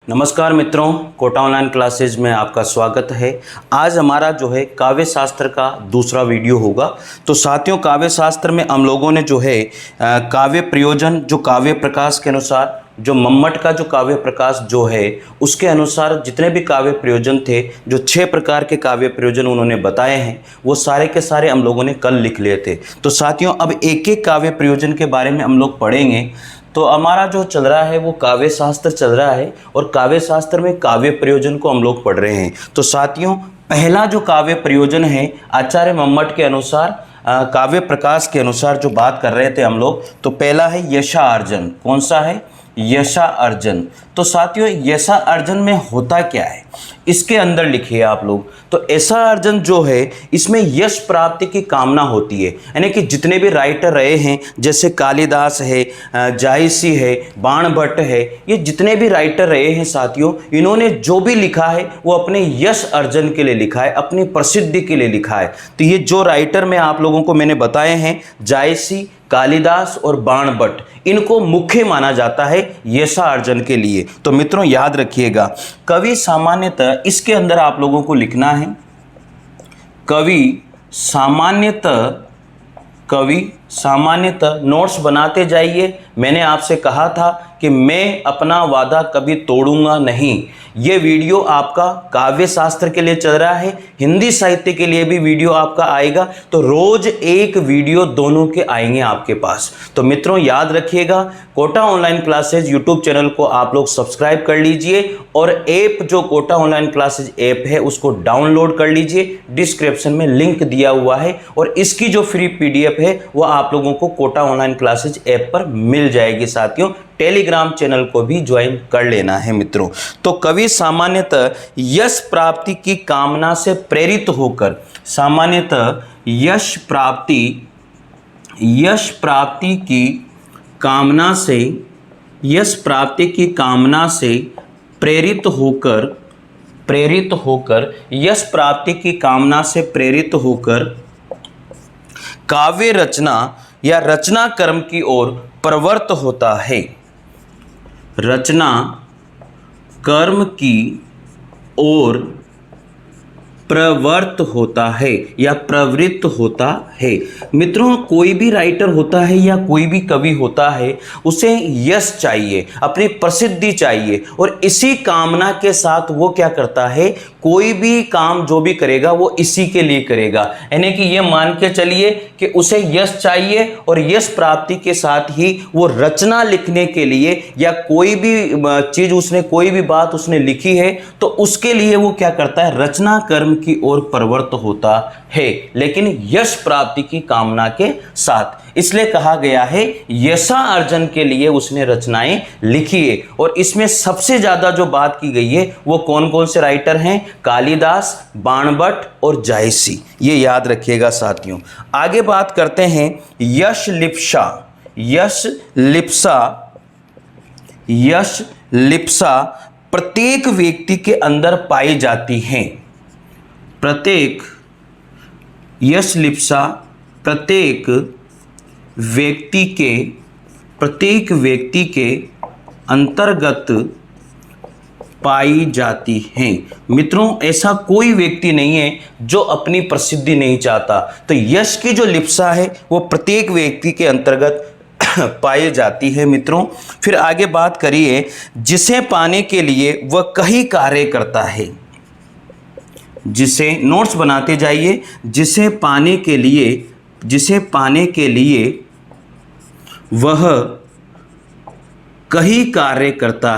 नमस्कार मित्रों, Kota online classes में आपका स्वागत है। आज हमारा जो है काव्य शास्त्र का दूसरा वीडियो होगा। तो साथियों, काव्य शास्त्र में हम लोगों ने जो है काव्य प्रयोजन, जो काव्य प्रकाश के अनुसार, जो मम्मट का जो काव्य प्रकाश जो है उसके अनुसार जितने भी काव्य प्रयोजन थे, जो 6 प्रकार के काव्य प्रयोजन उन्होंने बताए हैं, वो सारे के सारे हम लोगों ने कल लिख लिए थे। तो साथियों, अब एक एक काव्य प्रयोजन के बारे में हम लोग पढ़ेंगे। तो हमारा जो चल रहा है वो काव्य शास्त्र चल रहा है और काव्य शास्त्र में काव्य प्रयोजन को हम लोग पढ़ रहे हैं। तो साथियों, पहला जो काव्य प्रयोजन है आचार्य मम्मट के अनुसार, काव्य प्रकाश के अनुसार जो बात कर रहे थे हम लोग, तो पहला है यशार्जन। कौन सा है? यशार्जन। तो साथियों, यशार्जन में होता क्या है इसके अंदर लिखिए आप लोग। तो यशार्जन जो है इसमें यश प्राप्ति की कामना होती है, यानी कि जितने भी राइटर रहे हैं, जैसे कालिदास है, जायसी है, बाणभट्ट है, ये जितने भी राइटर रहे हैं साथियों, इन्होंने जो भी लिखा है वो अपने यश अर्जन के लिए लिखा है, अपनी प्रसिद्धि के लिए लिखा है। तो ये जो राइटर में आप लोगों को मैंने बताए हैं, जायसी, कालिदास और बाणभट्ट, इनको मुख्य माना जाता है यशार्जन के लिए। तो मित्रों याद रखिएगा, कवि सामान्यतः इसके अंदर आप लोगों को लिखना है, कवि सामान्यतः नोट्स बनाते जाइए। मैंने आपसे कहा था कि मैं अपना वादा कभी तोड़ूंगा नहीं। ये वीडियो आपका काव्य शास्त्र के लिए चल रहा है, हिंदी साहित्य के लिए भी वीडियो आपका आएगा। तो रोज एक वीडियो दोनों के आएंगे आपके पास। तो मित्रों याद रखिएगा, Kota online classes YouTube channel को आप लोग सब्सक्राइब कर लीजिए और ऐप जो कोटा ऑनलाइन क्लासेज ऐप है उसको डाउनलोड कर लीजिए। डिस्क्रिप्शन में लिंक दिया हुआ है और इसकी जो फ्री पीडीएफ है वो आप लोगों को कोटा ऑनलाइन क्लासेज ऐप पर मिल जाएगी। साथियों, टेलीग्राम चैनल को भी ज्वाइन कर लेना है मित्रों। तो कवि सामान्यतः यश प्राप्ति की कामना से प्रेरित होकर, सामान्यतः यश प्राप्ति की कामना से, यश प्राप्ति की कामना से प्रेरित होकर काव्य रचना या रचना कर्म की ओर प्रवृत्त होता है। रचना कर्म की ओर प्रवृत्त होता है या प्रवृत्त होता है। मित्रों, कोई भी राइटर होता है या कोई भी कवि होता है, उसे यश चाहिए, अपनी प्रसिद्धि चाहिए, और इसी कामना के साथ वो क्या करता है, कोई भी काम जो भी करेगा वो इसी के लिए करेगा। यानी कि ये मान के चलिए कि उसे यश चाहिए और यश प्राप्ति के साथ ही वो रचना लिखने के लिए या कोई भी चीज उसने, कोई भी बात उसने लिखी है तो उसके लिए वो क्या करता है, रचना कर्म की ओर प्रवृत्त होता है, लेकिन यश प्राप्ति की कामना के साथ। इसलिए कहा गया है यशार्जन के लिए उसने रचनाएं लिखी है। और इसमें सबसे ज्यादा जो बात की गई है वो कौन कौन से राइटर हैं? कालिदास, बाणभट्ट और जायसी। ये याद रखिएगा साथियों। आगे बात करते हैं यश लिप्सा प्रत्येक व्यक्ति के अंदर पाई जाती हैं। यश लिप्सा प्रत्येक व्यक्ति के अंतर्गत पाई जाती हैं। मित्रों, ऐसा कोई व्यक्ति नहीं है जो अपनी प्रसिद्धि नहीं चाहता। तो यश की जो लिप्सा है वो प्रत्येक व्यक्ति के अंतर्गत पाई जाती है मित्रों। फिर आगे बात करिए, जिसे पाने के लिए वह कई कार्य करता है। जिसे, नोट्स बनाते जाइए, जिसे पाने के लिए वह कई कार्य करता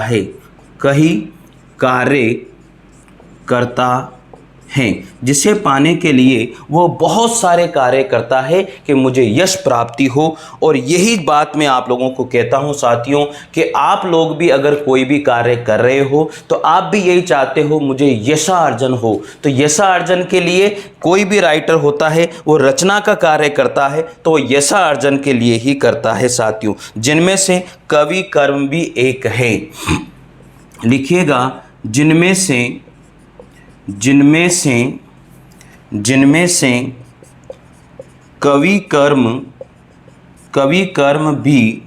है, जिसे पाने के लिए वो बहुत सारे कार्य करता है कि मुझे यश प्राप्ति हो। और यही बात मैं आप लोगों को कहता हूं साथियों कि आप लोग भी अगर कोई भी कार्य कर रहे हो तो आप भी यही चाहते हो मुझे यशार्जन हो। तो यशार्जन के लिए कोई भी राइटर होता है वो रचना का कार्य करता है तो वो यशार्जन के लिए ही करता है साथियों, जिनमें से कवि कर्म भी एक है। लिखिएगा, जिनमें से कवि कर्म भी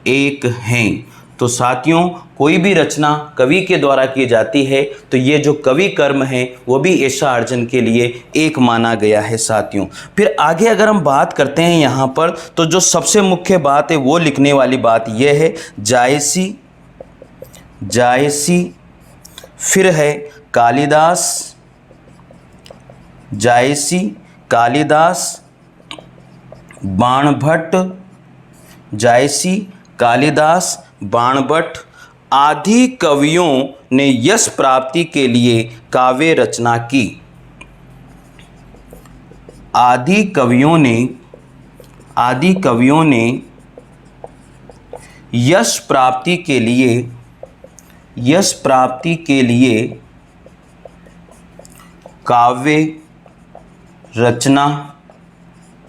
एक हैं। तो साथियों कोई भी रचना कवि के द्वारा की जाती है तो ये जो कवि कर्म है वो भी ऐशा अर्जन के लिए एक माना गया है साथियों। फिर आगे अगर हम बात करते हैं यहाँ पर तो जो सबसे मुख्य बात है वो लिखने वाली बात यह है जायसी, जायसी, फिर है कालिदास, जायसी, कालिदास, बाणभट्ट, जायसी, कालिदास, बाणभट्ट आदि कवियों ने यश प्राप्ति के लिए काव्य रचना की। आदि कवियों ने यश प्राप्ति के लिए काव्य रचना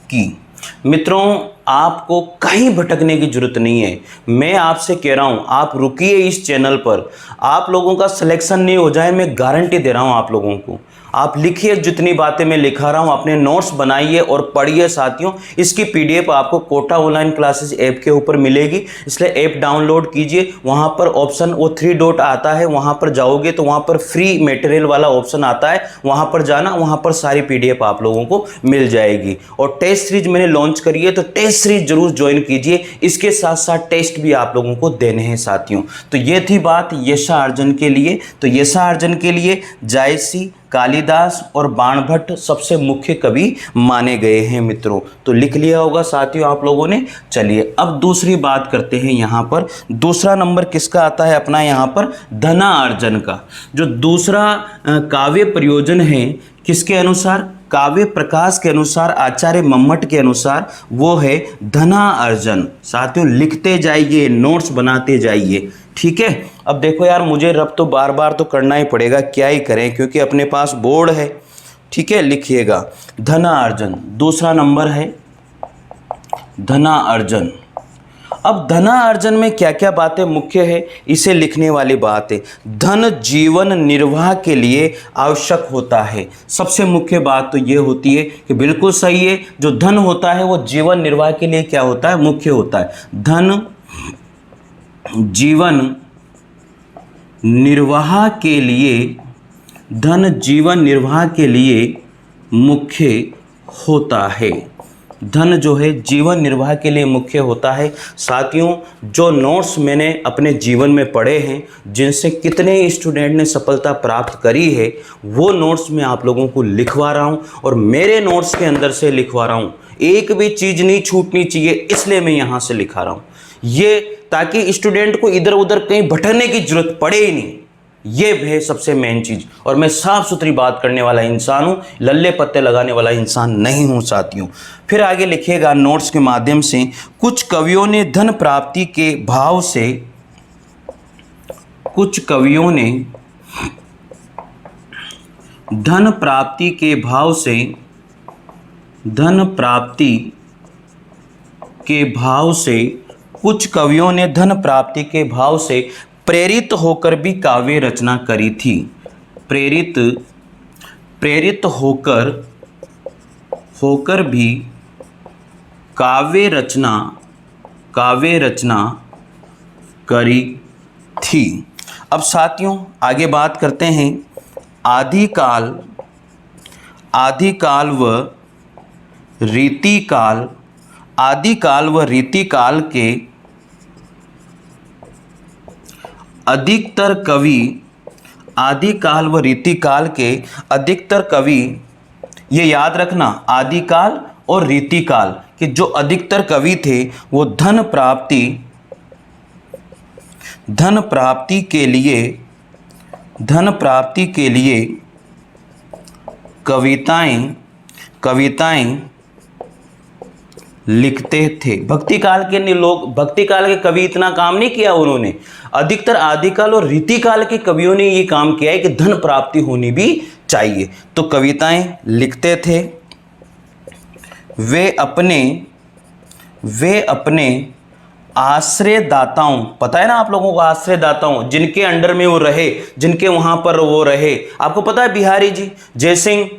की। मित्रों आपको कहीं भटकने की जरूरत नहीं है, मैं आपसे कह रहा हूं आप रुकिए इस चैनल पर। आप लोगों का सिलेक्शन नहीं हो जाए मैं गारंटी दे रहा हूं आप लोगों को। आप लिखिए जितनी बातें मैं लिखा रहा हूं, अपने नोट्स बनाइए और पढ़िए साथियों। इसकी पीडीएफ आपको कोटा ऑनलाइन क्लासेस ऐप के ऊपर मिलेगी, इसलिए ऐप डाउनलोड कीजिए। वहां पर ऑप्शन वो 3 डॉट आता है, वहां पर जाओगे तो वहां पर फ्री मटेरियल वाला ऑप्शन आता है, वहां पर जाना, वहां पर सारी पीडीएफ आप लोगों को मिल जाएगी। और टेस्ट सीरीज मैंने लॉन्च करी है तो टेस्ट सीरीज जरूर ज्वाइन कीजिए, इसके साथ साथ टेस्ट भी आप लोगों को देने हैं साथियों। तो ये थी बात यशा अर्जन के लिए। तो यशा अर्जन के लिए जायसी, कालिदास और बाणभट्ट सबसे मुख्य कवि माने गए हैं मित्रों। तो लिख लिया होगा साथियों आप लोगों ने। चलिए अब दूसरी बात करते हैं। यहाँ पर दूसरा नंबर किसका आता है अपना, यहाँ पर धना अर्जन का। जो दूसरा काव्य प्रयोजन है किसके अनुसार, काव्य प्रकाश के अनुसार, आचार्य मम्मट के अनुसार वो है धना अर्जन। साथियों लिखते जाइए, नोट्स बनाते जाइए, ठीक है। अब देखो यार मुझे रब तो बार बार तो करना ही पड़ेगा, क्या ही करें क्योंकि अपने पास बोर्ड है, ठीक है। लिखिएगा धना अर्जन, दूसरा नंबर है धना अर्जन। अब धना अर्जन में क्या क्या बातें मुख्य है इसे लिखने वाली बात है। धन जीवन निर्वाह के लिए आवश्यक होता है। सबसे मुख्य बात तो ये होती है कि बिल्कुल सही है, जो धन होता है वो जीवन निर्वाह के लिए क्या होता है, मुख्य होता है। धन जीवन निर्वाह के लिए, धन जीवन निर्वाह के लिए मुख्य होता है। धन जो है जीवन निर्वाह के लिए मुख्य होता है। साथियों जो नोट्स मैंने अपने जीवन में पढ़े हैं, जिनसे कितने स्टूडेंट ने सफलता प्राप्त करी है, वो नोट्स मैं आप लोगों को लिखवा रहा हूं और मेरे नोट्स के अंदर से लिखवा रहा हूं। एक भी चीज़ नहीं छूटनी चाहिए, इसलिए मैं यहाँ से लिखा रहा हूँ ये, ताकि स्टूडेंट को इधर उधर कहीं भटकने की जरूरत पड़े ही नहीं। ये है सबसे मेन चीज। और मैं साफ सुथरी बात करने वाला इंसान हूं, लल्ले पत्ते लगाने वाला इंसान नहीं हूं साथियों। फिर आगे लिखिएगा नोट्स के माध्यम से, कुछ कवियों ने धन प्राप्ति के भाव से, कुछ कवियों ने धन प्राप्ति के भाव से, धन प्राप्ति के भाव से, कुछ कवियों ने धन प्राप्ति के भाव से प्रेरित होकर भी काव्य रचना करी थी। प्रेरित होकर भी काव्य रचना करी थी। अब साथियों आगे बात करते हैं। आदिकाल व रीतिकाल, आदिकाल व रीतिकाल के अधिकतर कवि, आदिकाल व रीतिकाल के अधिकतर कवि, ये याद रखना आदिकाल और रीतिकाल के जो अधिकतर कवि थे वो धन प्राप्ति के लिए कविताएं लिखते थे। भक्ति काल के लोग, भक्ति काल के कवि इतना काम नहीं किया उन्होंने, अधिकतर आदिकाल और रीतिकाल के कवियों ने ये काम किया है कि धन प्राप्ति होनी भी चाहिए, तो कविताएं लिखते थे। वे अपने आश्रयदाताओं, पता है ना आप लोगों को आश्रयदाताओं, जिनके अंडर में वो रहे, जिनके वहां पर वो रहे, आपको पता है बिहारी जी जयसिंह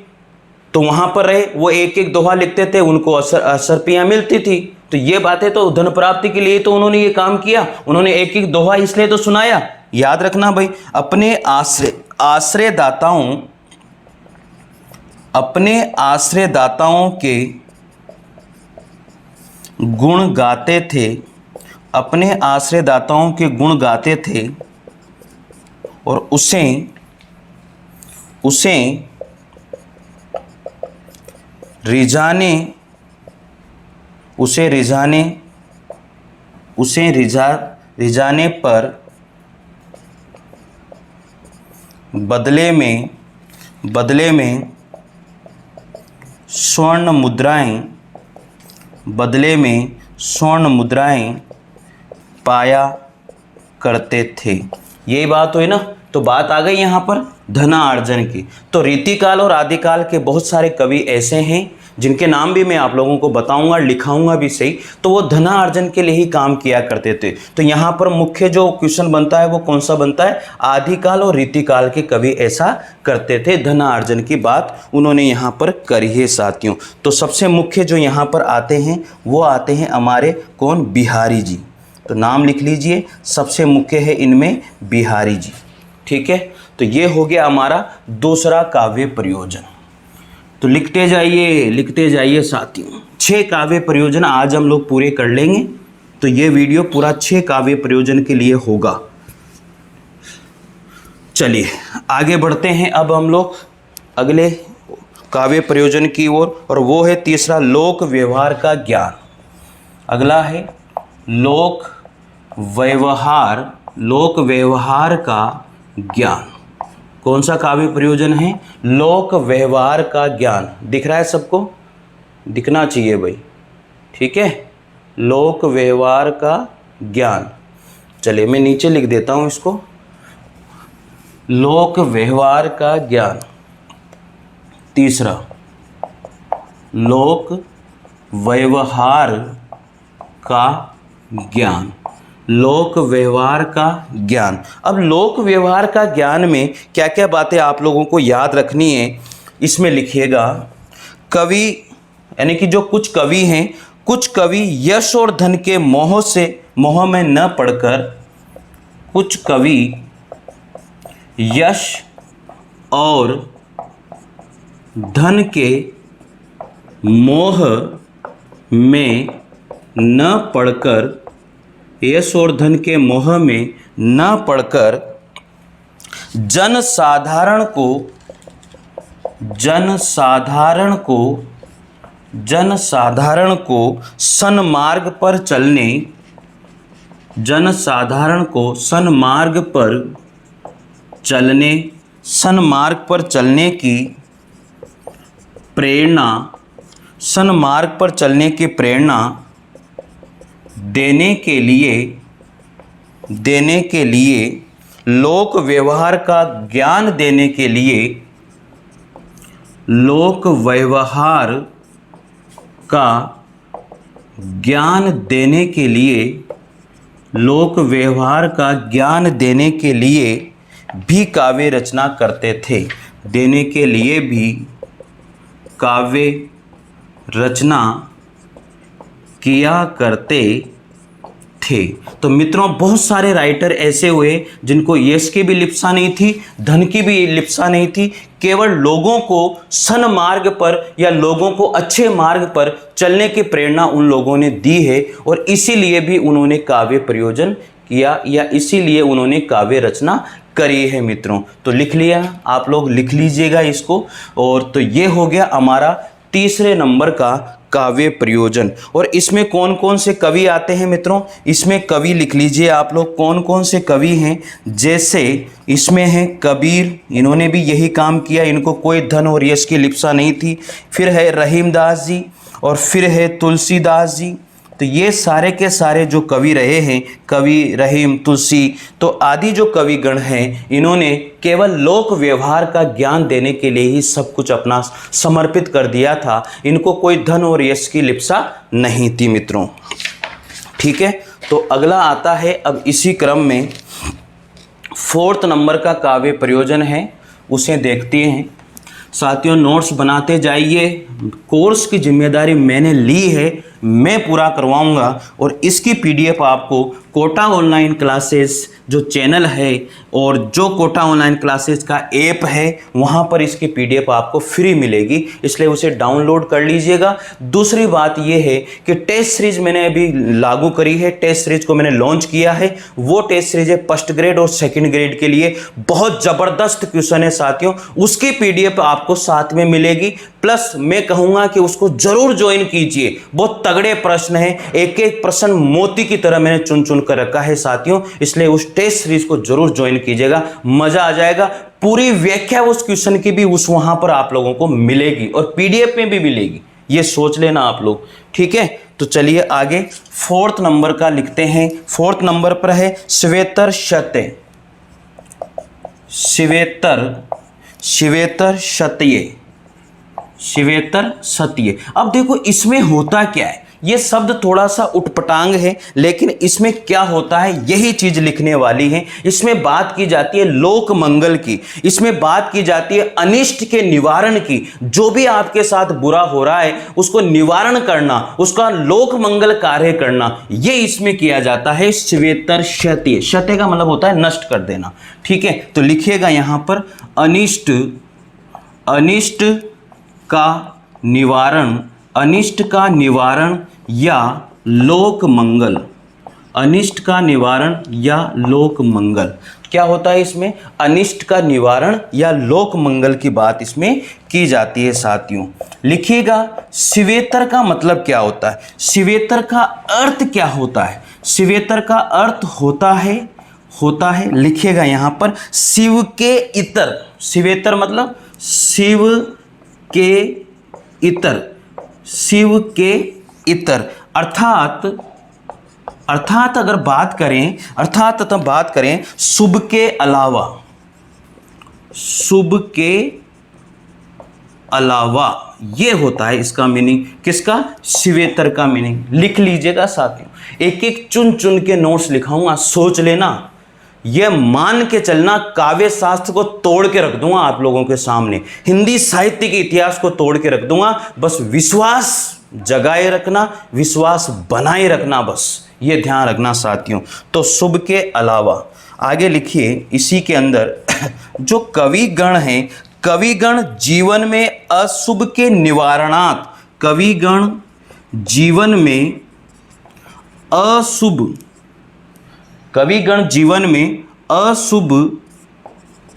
तो वहां पर रहे, वो एक एक दोहा लिखते थे, उनको असरपियां मिलती थी, तो ये बातें तो धन प्राप्ति के लिए तो उन्होंने ये काम किया, उन्होंने एक एक दोहा इसलिए तो सुनाया। याद रखना भाई, अपने आश्रयदाताओं के गुण गाते थे, अपने आश्रयदाताओं के गुण गाते थे और उसे रिझाने पर बदले में स्वर्ण मुद्राएं पाया करते थे। यही बात हुई ना, तो बात आ गई यहाँ पर धनार्जन की। तो रीतिकाल और आदिकाल के बहुत सारे कवि ऐसे हैं जिनके नाम भी मैं आप लोगों को बताऊंगा, लिखाऊंगा भी सही, तो वो धनार्जन के लिए ही काम किया करते थे। तो यहाँ पर मुख्य जो क्वेश्चन बनता है वो कौन सा बनता है, आदिकाल और रीतिकाल के कवि ऐसा करते थे, धनार्जन की बात उन्होंने यहाँ पर करी है साथियों। तो सबसे मुख्य जो यहाँ पर आते हैं वो आते हैं हमारे कौन, बिहारी जी। तो नाम लिख लीजिए, सबसे मुख्य है इनमें बिहारी जी। ठीक है, तो ये हो गया हमारा दूसरा काव्य प्रयोजन। तो लिखते जाइए साथियों, 6 काव्य प्रयोजन आज हम लोग पूरे कर लेंगे। तो ये वीडियो पूरा 6 काव्य प्रयोजन के लिए होगा। चलिए आगे बढ़ते हैं अब हम लोग अगले काव्य प्रयोजन की ओर, और वो है तीसरा, लोक व्यवहार का ज्ञान। अगला है लोक व्यवहार का ज्ञान। कौन सा काव्य प्रयोजन है, लोक व्यवहार का ज्ञान। दिख रहा है सबको, दिखना चाहिए भाई, ठीक है, लोक व्यवहार का ज्ञान। चलिए मैं नीचे लिख देता हूँ इसको, लोक व्यवहार का ज्ञान। तीसरा, लोक व्यवहार का ज्ञान, लोक व्यवहार का ज्ञान। अब लोक व्यवहार का ज्ञान में क्या क्या बातें आप लोगों को याद रखनी है, इसमें लिखिएगा। कवि यानी कि जो कुछ कवि हैं, कुछ कवि यश और धन के मोह में न पड़कर, कुछ कवि यश और धन के मोह में न पड़कर, यश और धन के मोह में न पड़कर जनसाधारण को सन्मार्ग पर चलने की प्रेरणा देने के लिए लोक व्यवहार का ज्ञान देने के लिए, लोक व्यवहार का ज्ञान देने के लिए, लोक व्यवहार का ज्ञान देने के लिए भी काव्य रचना करते थे। देने के लिए भी काव्य रचना किया करते थे। तो मित्रों, बहुत सारे राइटर ऐसे हुए जिनको यश की भी लिप्सा नहीं थी, धन की भी लिप्सा नहीं थी, केवल लोगों को सन्मार्ग पर या लोगों को अच्छे मार्ग पर चलने की प्रेरणा उन लोगों ने दी है, और इसीलिए भी उन्होंने काव्य प्रयोजन किया या इसीलिए उन्होंने काव्य रचना करी है मित्रों। तो लिख लिया, आप लोग लिख लीजिएगा इसको। और तो ये हो गया हमारा तीसरे नंबर का काव्य प्रयोजन। और इसमें कौन कौन से कवि आते हैं मित्रों, इसमें कवि लिख लीजिए आप लोग, कौन कौन से कवि हैं। जैसे इसमें है कबीर, इन्होंने भी यही काम किया, इनको कोई धन और यश की लिप्सा नहीं थी। फिर है रहीमदास जी, और फिर है तुलसीदास जी। तो ये सारे के सारे जो कवि रहे हैं, कवि रहीम, तुलसी, तो आदि जो कविगण हैं, इन्होंने केवल लोक व्यवहार का ज्ञान देने के लिए ही सब कुछ अपना समर्पित कर दिया था। इनको कोई धन और यश की लिप्सा नहीं थी मित्रों। ठीक है, तो अगला आता है अब इसी क्रम में 4th नंबर का काव्य प्रयोजन है, उसे देखते हैं। साथियों नोट्स बनाते जाइए, कोर्स की जिम्मेदारी मैंने ली है, मैं पूरा करवाऊंगा और इसकी पीडीएफ आपको कोटा ऑनलाइन क्लासेस जो चैनल है और जो कोटा ऑनलाइन क्लासेस का ऐप है वहाँ पर इसकी पीडीएफ आपको फ्री मिलेगी, इसलिए उसे डाउनलोड कर लीजिएगा। दूसरी बात यह है कि टेस्ट सीरीज मैंने अभी लागू करी है, टेस्ट सीरीज को मैंने लॉन्च किया है। वो टेस्ट सीरीज है फर्स्ट ग्रेड और सेकंड ग्रेड के लिए, बहुत ज़बरदस्त क्वेश्चन है साथियों, उसकी पीडीएफ आपको साथ में मिलेगी। प्लस मैं कहूँगा कि उसको जरूर ज्वाइन कीजिए, बहुत तगड़े प्रश्न है, एक एक प्रश्न मोती की तरह मैंने चुन चुन कर रखा है साथियों, इसलिए उस टेस्ट सीरीज को जरूर ज्वाइन कीजिएगा, मजा आ जाएगा। पूरी व्याख्या उस क्वेश्चन की भी उस वहां पर आप लोगों को मिलेगी और पीडीएफ में भी मिलेगी, ये सोच लेना आप लोग, ठीक है। तो चलिए आगे 4th नंबर का लिखते हैं। 4th नंबर पर है श्वेतर शत्य, श्वेतर सत्य। अब देखो इसमें होता क्या है, ये शब्द थोड़ा सा उटपटांग है, लेकिन इसमें क्या होता है यही चीज लिखने वाली है। इसमें बात की जाती है लोक मंगल की, इसमें बात की जाती है अनिष्ट के निवारण की। जो भी आपके साथ बुरा हो रहा है उसको निवारण करना, उसका लोक मंगल कार्य करना, ये इसमें किया जाता है। श्वेतर शत्य, शत्य का मतलब होता है नष्ट कर देना, ठीक है। तो लिखिएगा यहां पर अनिष्ट का निवारण, अनिष्ट का निवारण या लोक मंगल, अनिष्ट का निवारण या लोक मंगल। क्या होता है इसमें, अनिष्ट का निवारण या लोक मंगल की बात इसमें की जाती है साथियों। लिखिएगा श्वेतर का मतलब क्या होता है, श्वेतर का अर्थ क्या होता है। श्वेतर का अर्थ होता है लिखिएगा यहां पर शिव के इतर, श्वेतर मतलब शिव के इतर, शिव के इतर, अर्थात अगर बात करें, बात करें शुभ के अलावा, शुभ के अलावा, ये होता है इसका मीनिंग। किसका, श्वेतर का मीनिंग। लिख लीजिएगा साथियों, एक एक चुन चुन के नोट्स लिखाऊंगा, सोच लेना। यह मान के चलना काव्य शास्त्र को तोड़ के रख दूंगा आप लोगों के सामने, हिंदी साहित्य के इतिहास को तोड़ के रख दूंगा। बस विश्वास जगाए रखना, विश्वास बनाए रखना, बस ये ध्यान रखना साथियों। तो शुभ के अलावा आगे लिखिए, इसी के अंदर जो कविगण हैं, कविगण जीवन में अशुभ के निवारणार्थ, कविगण जीवन में अशुभ, कविगण जीवन में अशुभ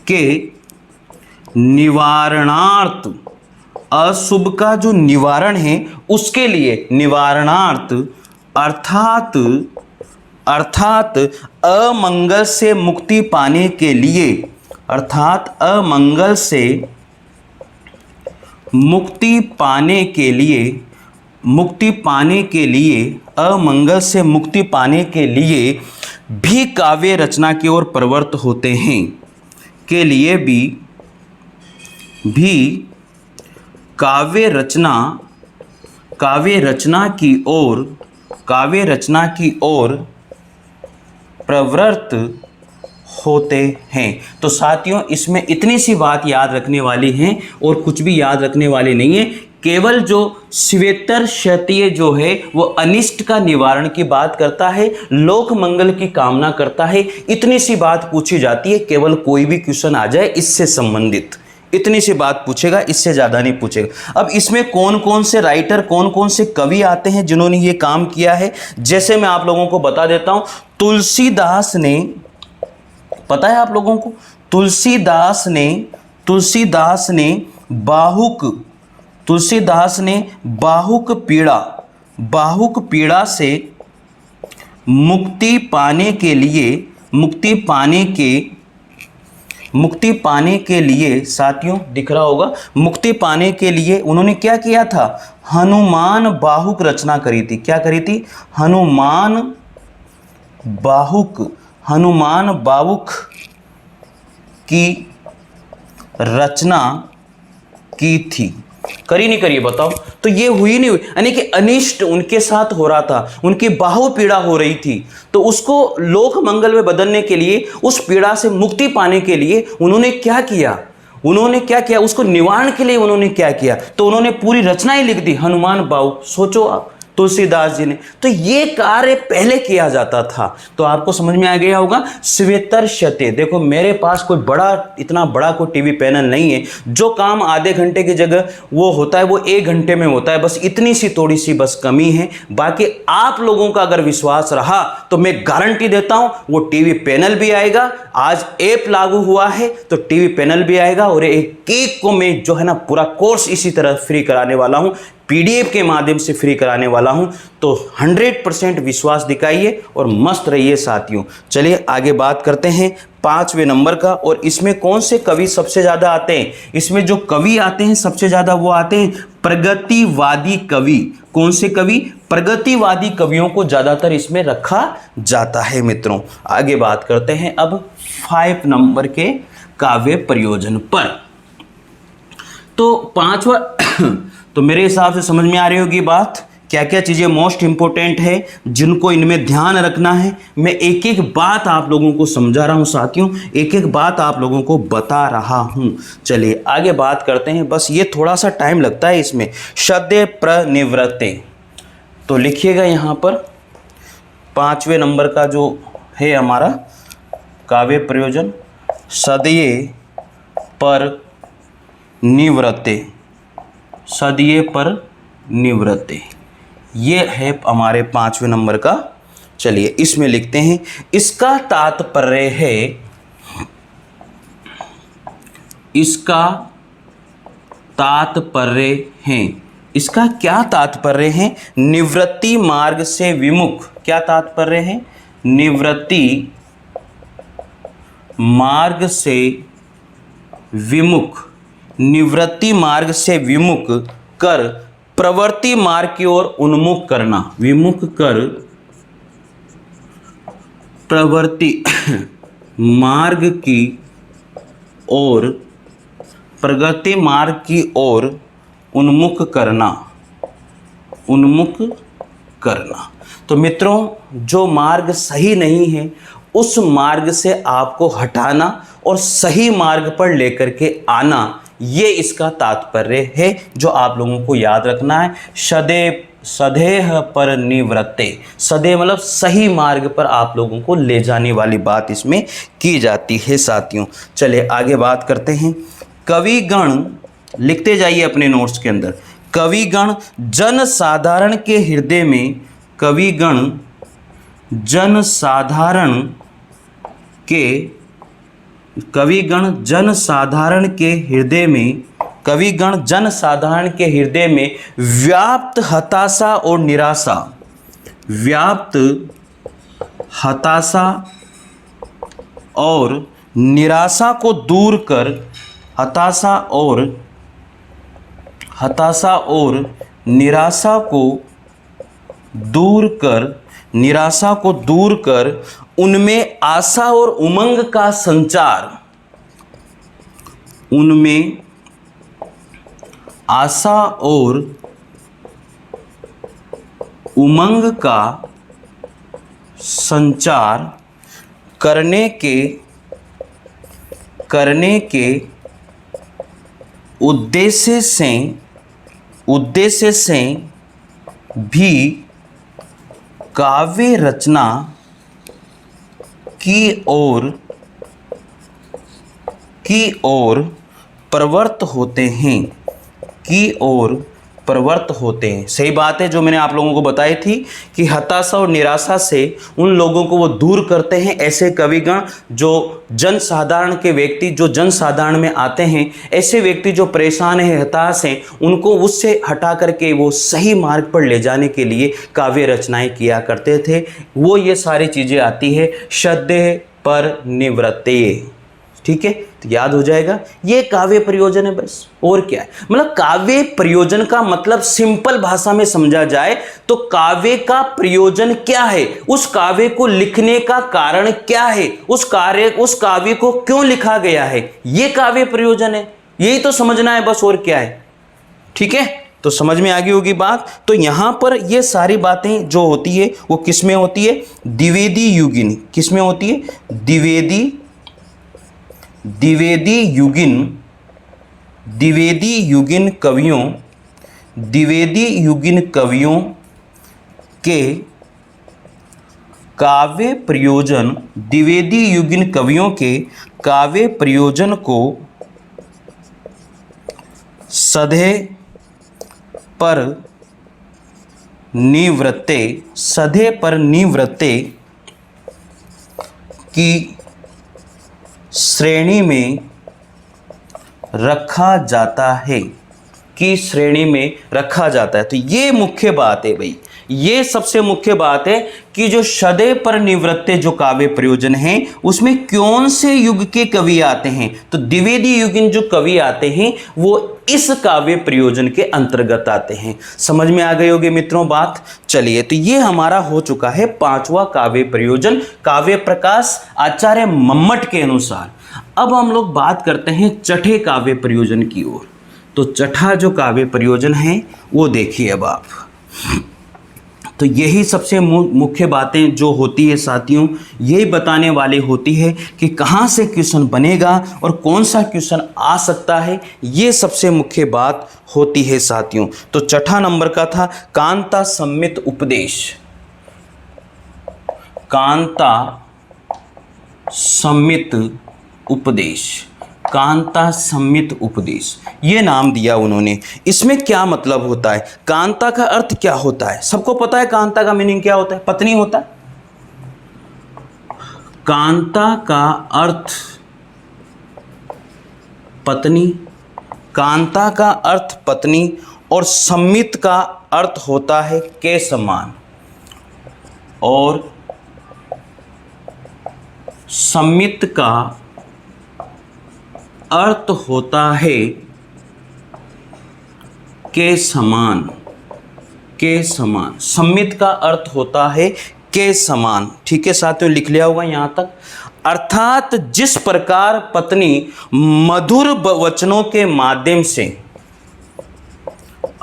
के निवारणार्थ, अशुभ का जो निवारण है उसके लिए निवारणार्थ, अर्थात अमंगल से मुक्ति पाने के लिए, अर्थात अमंगल से मुक्ति पाने के लिए, अमंगल से मुक्ति पाने के लिए भी काव्य रचना की ओर प्रवृत्त होते हैं, के लिए भी काव्य रचना की ओर प्रवृत्त होते हैं। तो साथियों इसमें इतनी सी बात याद रखने वाली है और कुछ भी याद रखने वाली नहीं है। केवल जो श्वेतर शत्य जो है वो अनिष्ट का निवारण की बात करता है, लोक मंगल की कामना करता है। इतनी सी बात पूछी जाती है, केवल कोई भी क्वेश्चन आ जाए इससे संबंधित, इतनी सी बात पूछेगा, इससे ज़्यादा नहीं पूछेगा। अब इसमें कौन कौन से राइटर, कौन कौन से कवि आते हैं जिन्होंने ये काम किया है, जैसे मैं आप लोगों को बता देता हूँ। तुलसीदास ने, पता है आप लोगों को, तुलसीदास ने बाहुक पीड़ा से मुक्ति पाने के लिए साथियों दिख रहा होगा, मुक्ति पाने के लिए उन्होंने क्या किया था, हनुमान बाहुक रचना करी थी। क्या करी थी, हनुमान बाहुक की रचना की थी। करी नहीं करी बताओ, तो ये हुई नहीं हुई, यानी कि अनिष्ट उनके साथ हो रहा था, उनकी बाहु पीड़ा हो रही थी, तो उसको लोक मंगल में बदलने के लिए, उस पीड़ा से मुक्ति पाने के लिए उन्होंने क्या किया, उसको निवारण के लिए उन्होंने क्या किया, तो उन्होंने पूरी रचना ही लिख दी, हनुमान बाहु। सोचो आप, तुलसीदास जी ने। तो ये कार्य पहले किया जाता था। तो आपको समझ में आ गया होगा। स्वेतर्ष्यते, देखो मेरे पास कोई बड़ा, इतना बड़ा कोई टीवी पैनल नहीं है, जो काम आधे घंटे की जगह वो होता है वो 1 घंटे में होता है। बस इतनी सी थोड़ी सी बस कमी है। बाकी आप लोगों का अगर विश्वास रहा तो मैं गारंटी देता हूं वो टीवी पैनल भी आएगा। आज ऐप लागू हुआ है तो टीवी पैनल भी आएगा, और एक एक को मैं जो है ना पूरा कोर्स इसी तरह फ्री कराने वाला हूं, पीडीएफ के माध्यम से फ्री कराने वाला हूं। तो 100% विश्वास दिखाइए और मस्त रहिए साथियों। चलिए आगे बात करते हैं 5वें नंबर का। और इसमें कौन से कवि सबसे ज्यादा आते हैं? इसमें जो कवि आते हैं सबसे ज्यादा वो आते हैं प्रगतिवादी कवि। कौन से कवि? प्रगतिवादी कवियों को ज्यादातर इसमें रखा जाता है मित्रों। आगे बात करते हैं अब 5 नंबर के काव्य प्रयोजन पर। तो 5वां तो मेरे हिसाब से समझ में आ रही होगी बात, क्या क्या चीज़ें मोस्ट इंपॉर्टेंट है जिनको इनमें ध्यान रखना है। मैं एक एक बात आप लोगों को समझा रहा हूं साथियों, एक एक बात आप लोगों को बता रहा हूं। चलिए आगे बात करते हैं। बस ये थोड़ा सा टाइम लगता है इसमें। सद्य प्रनिवृत्ते, तो लिखिएगा यहाँ पर 5वें नंबर का जो है हमारा काव्य प्रयोजन, सदये पर निवृत्ते, सदये पर निवृत्ते, ये है हमारे 5वें नंबर का। चलिए इसमें लिखते हैं, इसका तात्पर्य है, इसका तात्पर्य है, इसका क्या तात्पर्य है? निवृत्ति मार्ग से विमुख। क्या तात्पर्य है? निवृत्ति मार्ग से विमुख, निवृत्ति मार्ग से विमुख कर प्रवृत्ति मार्ग की ओर उन्मुख करना। विमुख कर प्रवृत्ति मार्ग की ओर, प्रगति मार्ग की ओर उन्मुख करना, उन्मुख करना। तो मित्रों जो मार्ग सही नहीं है उस मार्ग से आपको हटाना और सही मार्ग पर लेकर के आना, ये इसका तात्पर्य है जो आप लोगों को याद रखना है। सदेह पर निवृत्ते, सदैव मतलब सही मार्ग पर आप लोगों को ले जाने वाली बात इसमें की जाती है साथियों। चलिए आगे बात करते हैं। कविगण, लिखते जाइए अपने नोट्स के अंदर। कविगण जन साधारण के हृदय में, कविगण जन साधारण के, कविगण जन साधारण के हृदय में, कविगण जन साधारण के हृदय में व्याप्त हताशा और निराशा, व्याप्त हताशा और निराशा को दूर कर, हताशा और निराशा को दूर कर, निराशा को दूर कर उनमें आशा और उमंग का संचार, उनमें आशा और उमंग का संचार करने के उद्देश्य से भी काव्य रचना की ओर प्रवृत्त होते हैं, की ओर प्रवृत्त होते हैं। सही बात है जो मैंने आप लोगों को बताई थी कि हताशा और निराशा से उन लोगों को वो दूर करते हैं। ऐसे कविगण जो जन साधारण के व्यक्ति, जो जन साधारण में आते हैं, ऐसे व्यक्ति जो परेशान हैं, हताश हैं, उनको उससे हटा करके वो सही मार्ग पर ले जाने के लिए काव्य रचनाएं किया करते थे। वो ये सारी चीज़ें आती है सद्य पर निवृत्ते। ठीक है, तो याद हो जाएगा ये काव्य प्रयोजन है बस, और क्या है। मतलब काव्य प्रयोजन का मतलब सिंपल भाषा में समझा जाए तो काव्य का प्रयोजन क्या है, उस काव्य को लिखने का कारण क्या है, उस काव्य को क्यों लिखा गया है, ये काव्य प्रयोजन है। यही तो समझना है बस, और क्या है। ठीक है, तो समझ में आ गई होगी बात। तो यहां पर ये सारी बातें जो होती है वो किसमें होती है? द्विवेदी युगिन। किसमें होती है? द्विवेदी युगिन कवियों के काव्य प्रयोजन, द्विवेदी युगीन कवियों के काव्य प्रयोजन को सधे पर निवृत्ते की श्रेणी में रखा जाता है, तो ये मुख्य बात है भाई, ये सबसे मुख्य बात है कि जो सधे पर निवृत्ते जो काव्य प्रयोजन हैं उसमें कौन से युग के कवि आते हैं, तो द्विवेदी युगीन जो कवि आते हैं वो इस काव्य प्रयोजन के अंतर्गत आते हैं। समझ में आ गई होगी मित्रों बात। चलिए, तो ये हमारा हो चुका है 5वां काव्य प्रयोजन, काव्य प्रकाश आचार्य मम्मट के अनुसार। अब हम लोग बात करते हैं छठे काव्य प्रयोजन की ओर। तो छठा जो काव्य प्रयोजन है वो देखिए अब आप। तो यही सबसे मुख्य बातें जो होती है साथियों, यही बताने वाली होती है कि कहाँ से क्वेश्चन बनेगा और कौन सा क्वेश्चन आ सकता है, ये सबसे मुख्य बात होती है साथियों। तो छठा नंबर का था कांता सम्मित उपदेश। कांता सम्मित उपदेश, कांता सम्मित उपदेश, ये नाम दिया उन्होंने। इसमें क्या मतलब होता है, कांता का अर्थ क्या होता है? सबको पता है कांता का मीनिंग क्या होता है, पत्नी होता है। कांता का अर्थ पत्नी, कांता का अर्थ पत्नी, और सम्मित का अर्थ होता है के समान, और सम्मित का अर्थ होता है के समान, के समान, सम्मित का अर्थ होता है के समान। ठीक है साथियों, लिख लिया होगा यहां तक। अर्थात जिस प्रकार पत्नी मधुर वचनों के माध्यम से,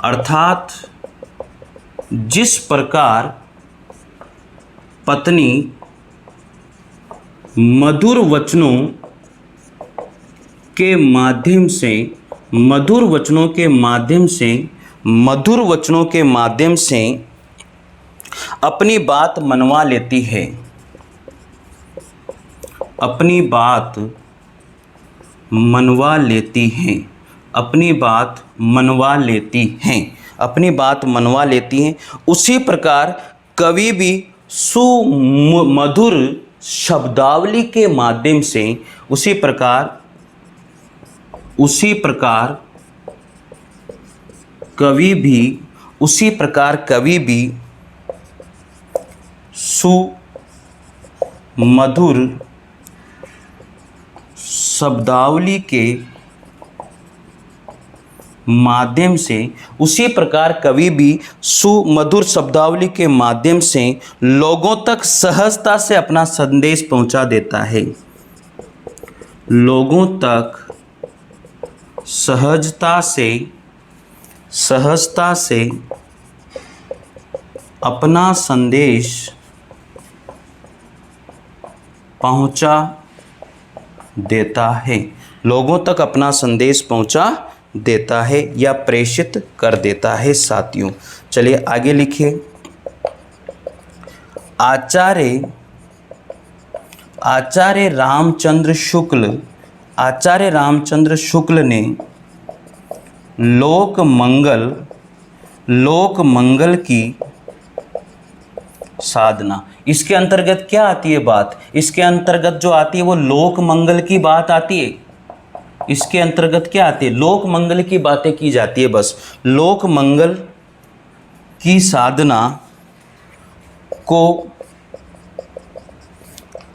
अर्थात जिस प्रकार पत्नी मधुर वचनों के माध्यम से, मधुर वचनों के माध्यम से, मधुर वचनों के माध्यम से अपनी बात मनवा लेती है, अपनी बात मनवा लेती हैं, अपनी बात मनवा लेती हैं, अपनी बात मनवा लेती हैं। उसी प्रकार कवि भी सुमधुर शब्दावली के माध्यम से, उसी प्रकार कवि भी, उसी प्रकार कवि भी सुमधुर शब्दावली के माध्यम से, उसी प्रकार कवि भी सुमधुर शब्दावली के माध्यम से लोगों तक सहजता से अपना संदेश पहुंचा देता है, लोगों तक सहजता से अपना संदेश पहुंचा देता है, लोगों तक अपना संदेश पहुंचा देता है या प्रेषित कर देता है साथियों। चलिए आगे लिखिए। आचार्य रामचंद्र शुक्ल ने लोक मंगल की साधना, इसके अंतर्गत क्या आती है बात, इसके अंतर्गत जो आती है वो लोक मंगल की बात आती है। इसके अंतर्गत क्या आती है, लोक मंगल की बातें की जाती है। बस लोक मंगल की साधना को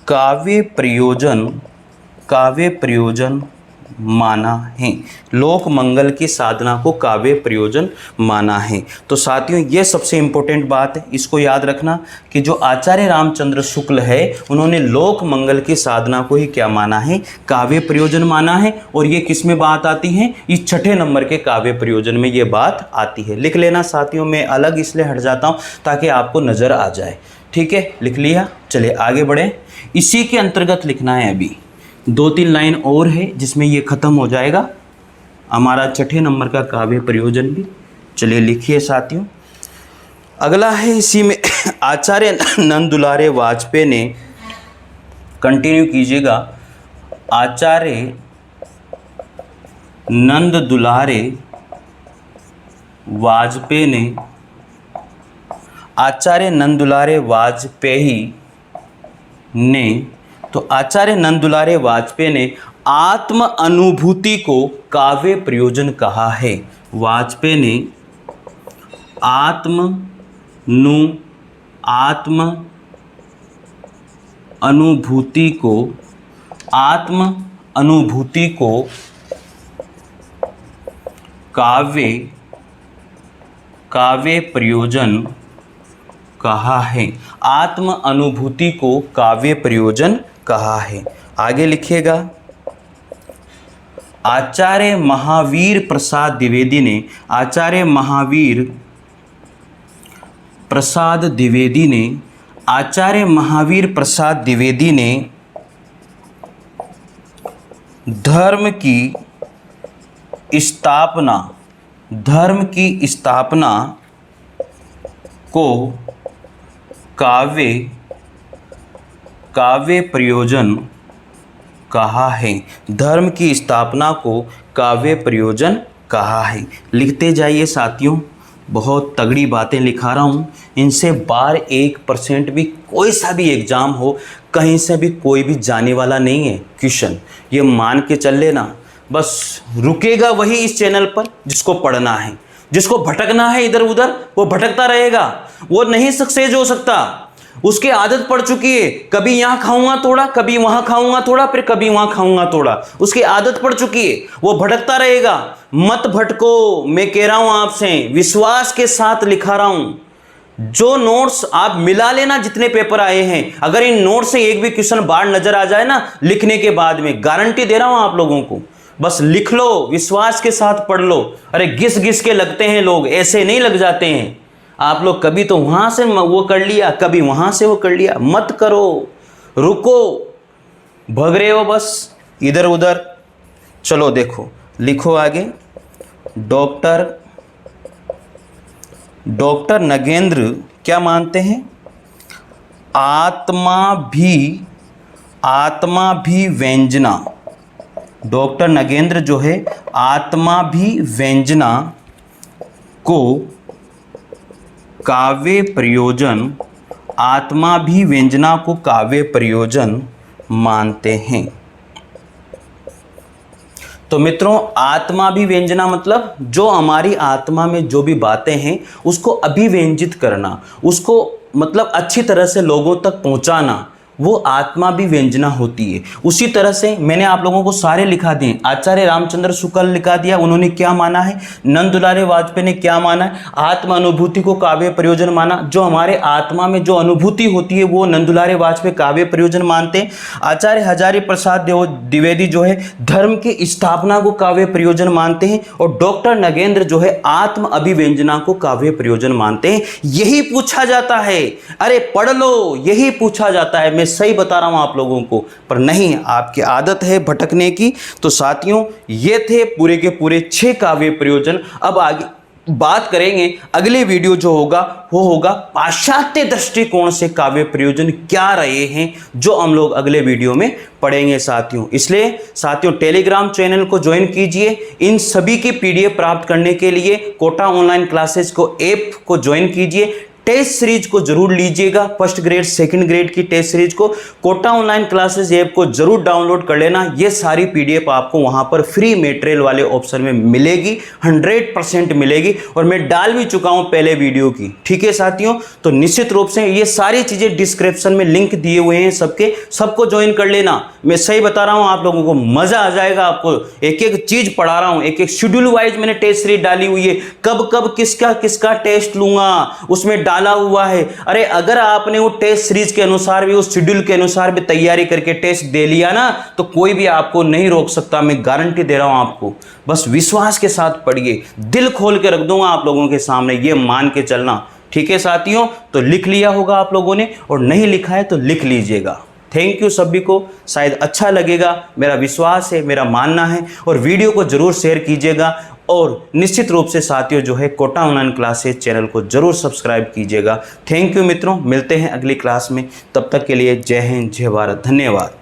काव्य प्रयोजन माना है, लोक मंगल की साधना को काव्य प्रयोजन माना है। तो साथियों ये सबसे इम्पोर्टेंट बात है, इसको याद रखना कि जो आचार्य रामचंद्र शुक्ल है उन्होंने लोक मंगल की साधना को ही क्या माना है, काव्य प्रयोजन माना है। और ये किस में बात आती है, इस छठे नंबर के काव्य प्रयोजन में ये बात आती है। लिख लेना साथियों, मैं अलग इसलिए हट जाता हूँ ताकि आपको नज़र आ जाए। ठीक है, लिख लिया। चलिए आगे बढ़े। इसी के अंतर्गत लिखना है, अभी 2-3 लाइन और है जिसमें ये ख़त्म हो जाएगा हमारा छठे नंबर का काव्य प्रयोजन भी। चलिए लिखिए साथियों। अगला है इसी में आचार्य नंद दुलारे वाजपेयी ने, कंटिन्यू कीजिएगा, आचार्य नंद दुलारे वाजपेयी ने, आचार्य नंद दुलारे वाजपेयी ने, तो आचार्य नंद दुलारे वाजपेयी ने आत्म अनुभूति को काव्य प्रयोजन कहा है। वाजपेयी ने आत्म अनुभूति को काव्य प्रयोजन कहा है। आत्म अनुभूति को काव्य प्रयोजन कहा है। आगे लिखिएगा, आचार्य महावीर प्रसाद द्विवेदी ने, आचार्य महावीर प्रसाद द्विवेदी ने, आचार्य महावीर प्रसाद द्विवेदी ने धर्म की स्थापना को काव्य प्रयोजन कहा है। धर्म की स्थापना को काव्य प्रयोजन कहा है। लिखते जाइए साथियों, बहुत तगड़ी बातें लिखा रहा हूँ। इनसे बार 1% भी कोई सा भी एग्ज़ाम हो, कहीं से भी कोई भी जाने वाला नहीं है क्वेश्चन, ये मान के चल लेना। बस रुकेगा वही इस चैनल पर जिसको पढ़ना है, जिसको भटकना है इधर उधर वो भटकता रहेगा, वो नहीं सक्सेस हो सकता। उसकी आदत पड़ चुकी है, कभी यहाँ खाऊंगा थोड़ा, कभी वहाँ खाऊंगा थोड़ा, फिर कभी वहाँ खाऊंगा थोड़ा, उसकी आदत पड़ चुकी है, वो भटकता रहेगा। मत भटको, मैं कह रहा हूं आपसे, विश्वास के साथ लिखा रहा हूं। जो नोट्स आप मिला लेना, जितने पेपर आए हैं, अगर इन नोट्स से एक भी क्वेश्चन बाहर नजर आ जाए ना लिखने के बाद में, गारंटी दे रहा हूं आप लोगों को, बस लिख लो, विश्वास के साथ पढ़ लो। अरे घिस घिस के लगते हैं लोग, ऐसे नहीं लग जाते हैं आप लोग। कभी तो वहां से वो कर लिया, कभी वहां से वो कर लिया। मत करो, रुको, भग रहे हो बस इधर उधर। चलो देखो, लिखो आगे। डॉक्टर नगेंद्र क्या मानते हैं? आत्मा भी व्यंजना। डॉक्टर नगेंद्र जो है आत्मा भी व्यंजना को काव्य प्रयोजन, आत्मा भी व्यंजना को काव्य प्रयोजन मानते हैं। तो मित्रों, आत्मा भी व्यंजना मतलब जो हमारी आत्मा में जो भी बातें हैं उसको अभिव्यंजित करना, उसको मतलब अच्छी तरह से लोगों तक पहुंचाना, वो आत्मा भी व्यंजना होती है। उसी तरह से मैंने आप लोगों को सारे लिखा दिए। आचार्य रामचंद्र शुक्ल लिखा दिया, उन्होंने क्या माना है। नंद दुलारे वाजपेयी ने क्या माना है, आत्म अनुभूति को काव्य प्रयोजन माना। जो हमारे आत्मा में जो अनुभूति होती है वो नंद दुलारे वाजपेयी काव्य प्रयोजन मानते हैं। आचार्य हजारी प्रसाद द्विवेदी जो है धर्म की स्थापना को काव्य प्रयोजन मानते हैं। और डॉक्टर नगेंद्र जो है आत्म अभिव्यंजना को काव्य प्रयोजन मानते हैं। यही पूछा जाता है, अरे पढ़ लो, यही पूछा जाता है। मैं सही बता रहा हूं आप लोगों को, पर नहीं, आपकी आदत है भटकने की। तो साथियों, ये थे पूरे के पूरे 6 काव्य प्रयोजन। अब आगे बात करेंगे, अगले वीडियो जो होगा वो होगा पाश्चात्य दृष्टिकोण से काव्य प्रयोजन क्या रहे हैं, जो हम लोग अगले वीडियो में पढ़ेंगे साथियों। इसलिए साथियों, टेलीग्राम चैनल को ज्वाइन कीजिए। इन सभी की पीडीएफ प्राप्त करने के लिए कोटा ऑनलाइन क्लासेस को ऐप को ज्वाइन कीजिए। टेस्ट सीरीज को जरूर लीजिएगा, फर्स्ट ग्रेड सेकंड ग्रेड की टेस्ट सीरीज को। कोटा ऑनलाइन क्लासेस ऐप को जरूर डाउनलोड कर लेना। ये सारी पीडीएफ आपको वहां पर फ्री मटेरियल वाले ऑप्शन में मिलेगी, 100% मिलेगी। और मैं डाल भी चुका हूं पहले वीडियो की, ठीक है साथियों। तो निश्चित रूप से ये सारी चीजें डिस्क्रिप्शन में लिंक दिए हुए हैं सबके, सबको ज्वाइन कर लेना। मैं सही बता रहा हूं आप लोगों को, मजा आ जाएगा आपको। एक एक चीज पढ़ा रहा हूं, एक एक शेड्यूल वाइज मैंने टेस्ट सीरीज डाली हुई है। कब कब किसका किसका टेस्ट लूंगा उसमें डाला हुआ है। अरे अगर आपने वो टेस्ट सीरीज के अनुसार भी, उस शेड्यूल के अनुसार भी तैयारी करके टेस्ट दे लिया ना, तो कोई भी आपको नहीं रोक सकता। मैं गारंटी दे रहा हूं आपको। बस विश्वास के साथ पढ़िए, दिल खोल के रख दूंगा आप लोगों के सामने, ये मान के चलना, ठीक है साथियों। तो लिख लिया होगा आप लोगों ने, और नहीं लिखा है तो लिख लीजिएगा। थैंक यू सभी को, शायद अच्छा लगेगा, मेरा विश्वास है, मेरा मानना है। और वीडियो को ज़रूर शेयर कीजिएगा और निश्चित रूप से साथियों जो है कोटा ऑनलाइन क्लासेज चैनल को ज़रूर सब्सक्राइब कीजिएगा। थैंक यू मित्रों, मिलते हैं अगली क्लास में, तब तक के लिए जय हिंद, जय भारत, धन्यवाद।